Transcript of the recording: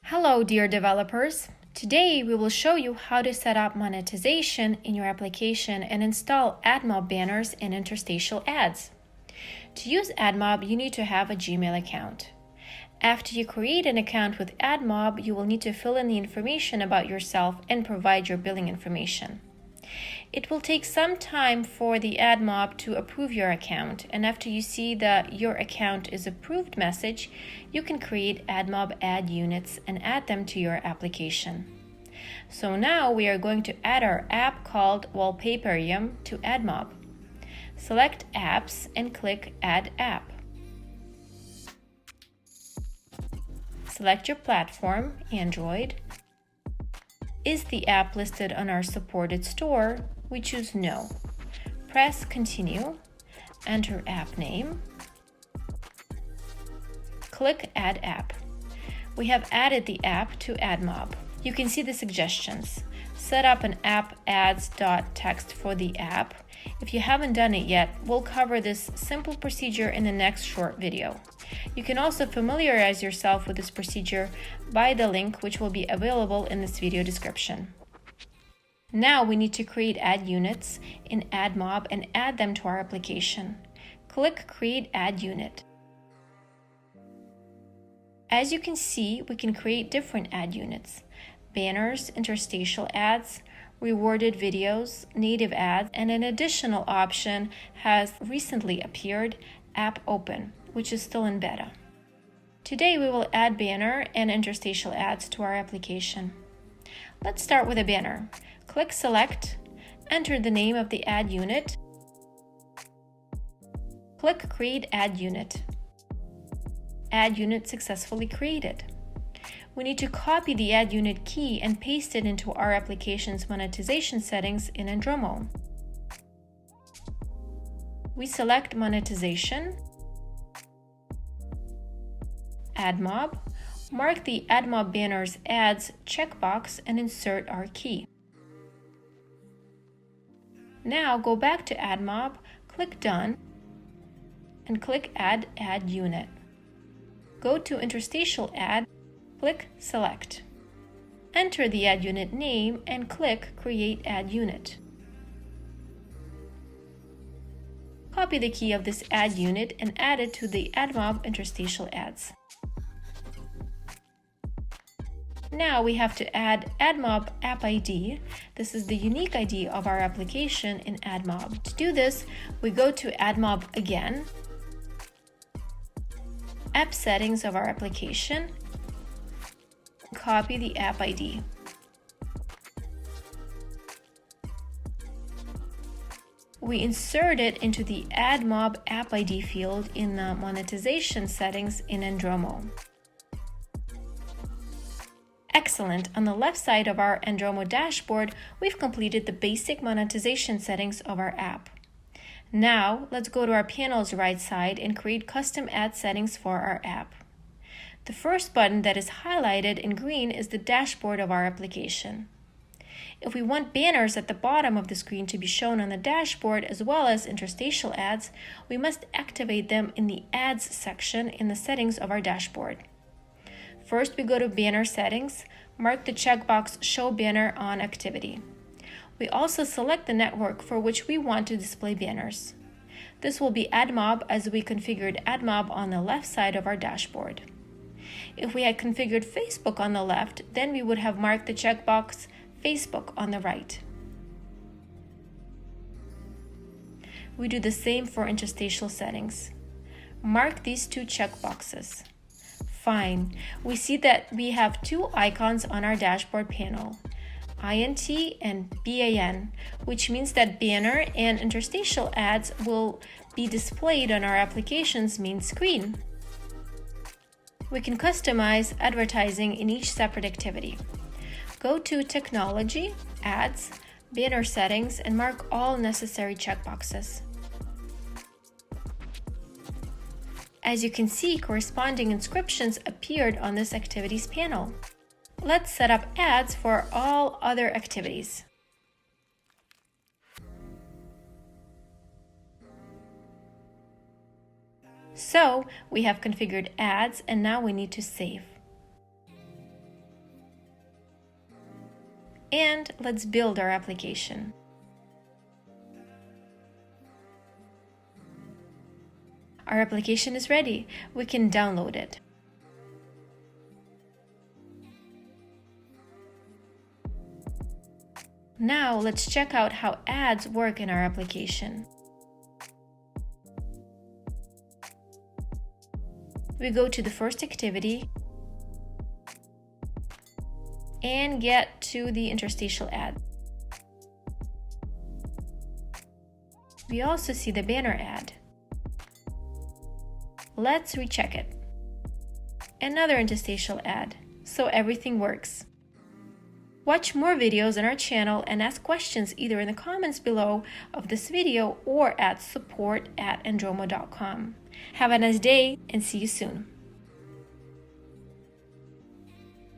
Hello, dear developers. Today we will show you how to set up monetization in your application and install Admob banners and interstitial ads. To use Admob, you need to have a Gmail account. After you create an account with Admob, you will need to fill in the information about yourself and provide your billing information. It will take some time for the Admob to approve your account, and after you see the "Your account is approved" message, you can create Admob ad units and add them to your application. So now we are going to add our app called Wallpaperium to Admob. Select Apps and click Add App. Select your platform, Android. Is the app listed on our supported store? We choose No. Press Continue, enter app name, click Add App. We have added the app to Admob. You can see the suggestions. Set up an app ads.txt for the app. If you haven't done it yet, we'll cover this simple procedure in the next short video. You can also familiarize yourself with this procedure by the link which will be available in this video description. Now we need to create ad units in Admob and add them to our application. Click Create Ad Unit. As you can see, we can create different ad units: banners, interstitial ads, rewarded videos, native ads, and an additional option has recently appeared, App Open, which is still in beta. Today we will add banner and interstitial ads to our application. Let's start with a banner. Click Select, enter the name of the ad unit, click Create Ad Unit. Ad unit successfully created. We need to copy the ad unit key and paste it into our application's monetization settings in Andromo. We select Monetization, Admob, mark the Admob Banners Ads checkbox and insert our key. Now go back to Admob, click Done, and click Add Ad Unit. Go to Interstitial Ad, click Select. Enter the ad unit name and click Create Ad Unit. Copy the key of this ad unit and add it to the Admob interstitial ads. Now we have to add Admob App ID. This is the unique ID of our application in Admob. To do this, we go to Admob again, App Settings of our application, copy the app ID. We insert it into the Admob App ID field in the monetization settings in Andromo. Excellent! On the left side of our Andromo dashboard, we've completed the basic monetization settings of our app. Now, let's go to our panel's right side and create custom ad settings for our app. The first button that is highlighted in green is the dashboard of our application. If we want banners at the bottom of the screen to be shown on the dashboard as well as interstitial ads, we must activate them in the Ads section in the settings of our dashboard. First, we go to Banner Settings, mark the checkbox Show Banner on Activity. We also select the network for which we want to display banners. This will be Admob, as we configured Admob on the left side of our dashboard. If we had configured Facebook on the left, then we would have marked the checkbox Facebook on the right. We do the same for interstitial settings. Mark these two checkboxes. Fine. We see that we have two icons on our dashboard panel, INT and BAN, which means that banner and interstitial ads will be displayed on our application's main screen. We can customize advertising in each separate activity. Go to Technology, Ads, Banner Settings, and mark all necessary checkboxes. As you can see, corresponding inscriptions appeared on this activities panel. Let's set up ads for all other activities. So we have configured ads and now we need to save. And let's build our application. Our application is ready. We can download it. Now let's check out how ads work in our application. We go to the first activity and get to the interstitial ad. We also see the banner ad. Let's recheck it. Another interstitial ad, so everything works. Watch more videos on our channel and ask questions either in the comments below of this video or at support@andromo.com. Have a nice day and see you soon.